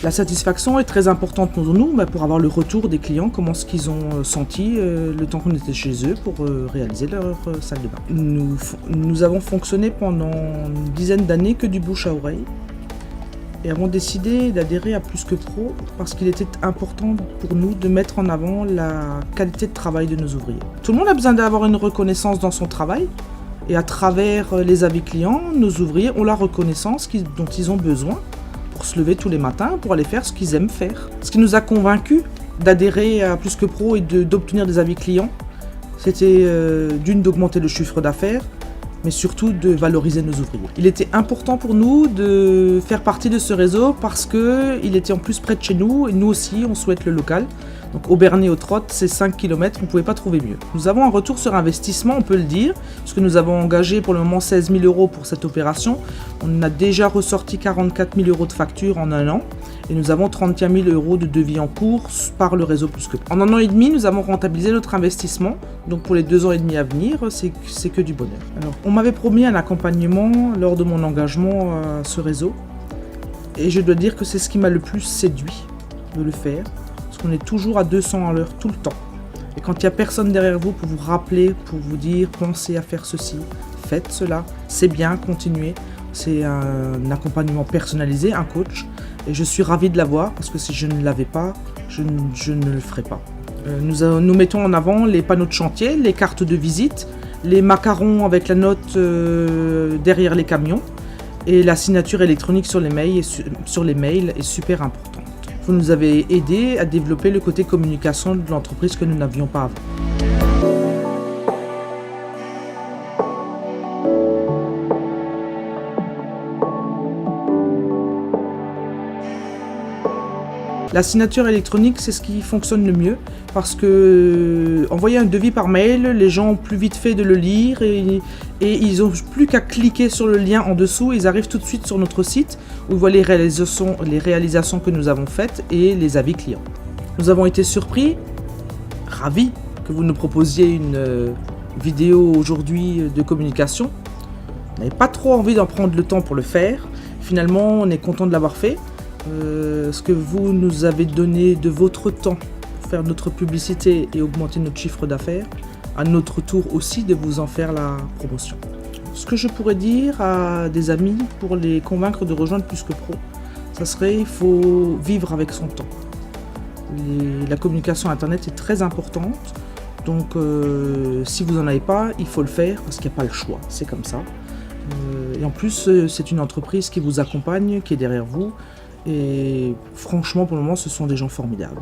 La satisfaction est très importante pour nous pour avoir le retour des clients, comment ce qu'ils ont senti le temps qu'on était chez eux pour réaliser leur salle de bain. Nous avons fonctionné pendant une dizaine d'années que du bouche à oreille et avons décidé d'adhérer à Plus que Pro parce qu'il était important pour nous de mettre en avant la qualité de travail de nos ouvriers. Tout le monde a besoin d'avoir une reconnaissance dans son travail et à travers les avis clients, nos ouvriers ont la reconnaissance dont ils ont besoin pour se lever tous les matins, pour aller faire ce qu'ils aiment faire. Ce qui nous a convaincus d'adhérer à Plus que Pro et d'obtenir des avis clients, c'était d'augmenter le chiffre d'affaires, mais surtout de valoriser nos ouvriers. Il était important pour nous de faire partie de ce réseau parce qu'il était en plus près de chez nous et nous aussi on souhaite le local. Donc Aubernais-aux-Trottes, c'est 5 km, on ne pouvait pas trouver mieux. Nous avons un retour sur investissement, on peut le dire, puisque nous avons engagé pour le moment 16 000 € pour cette opération. On a déjà ressorti 44 000 € de factures en un an et nous avons 31 000 € de devis en cours par le réseau Plus que Pro. En un an et demi, nous avons rentabilisé notre investissement. Donc pour les 2 ans et demi à venir, c'est que du bonheur. Alors, on m'avait promis un accompagnement lors de mon engagement à ce réseau. Et je dois dire que c'est ce qui m'a le plus séduit de le faire. Parce qu'on est toujours à 200 à l'heure tout le temps. Et quand il n'y a personne derrière vous pour vous rappeler, pour vous dire pensez à faire ceci, faites cela, c'est bien, continuez. C'est un accompagnement personnalisé, un coach. Et je suis ravi de l'avoir parce que si je ne l'avais pas, je ne le ferais pas. Nous mettons en avant les panneaux de chantier, les cartes de visite, les macarons avec la note derrière les camions et la signature électronique sur les mails est super importante. Vous nous avez aidé à développer le côté communication de l'entreprise que nous n'avions pas avant. La signature électronique, c'est ce qui fonctionne le mieux parce que envoyer un devis par mail, les gens ont plus vite fait de le lire et ils n'ont plus qu'à cliquer sur le lien en dessous. Ils arrivent tout de suite sur notre site où ils voient les réalisations que nous avons faites et les avis clients. Nous avons été surpris, ravis que vous nous proposiez une vidéo aujourd'hui de communication. On n'avait pas trop envie d'en prendre le temps pour le faire. Finalement, on est content de l'avoir fait. Ce que vous nous avez donné de votre temps pour faire notre publicité et augmenter notre chiffre d'affaires, à notre tour aussi de vous en faire la promotion. Ce que je pourrais dire à des amis pour les convaincre de rejoindre Plus que Pro, ça serait il faut vivre avec son temps. La communication internet est très importante, donc si vous n'en avez pas, il faut le faire parce qu'il n'y a pas le choix, c'est comme ça. Et en plus, c'est une entreprise qui vous accompagne, qui est derrière vous. Et franchement, pour le moment, ce sont des gens formidables.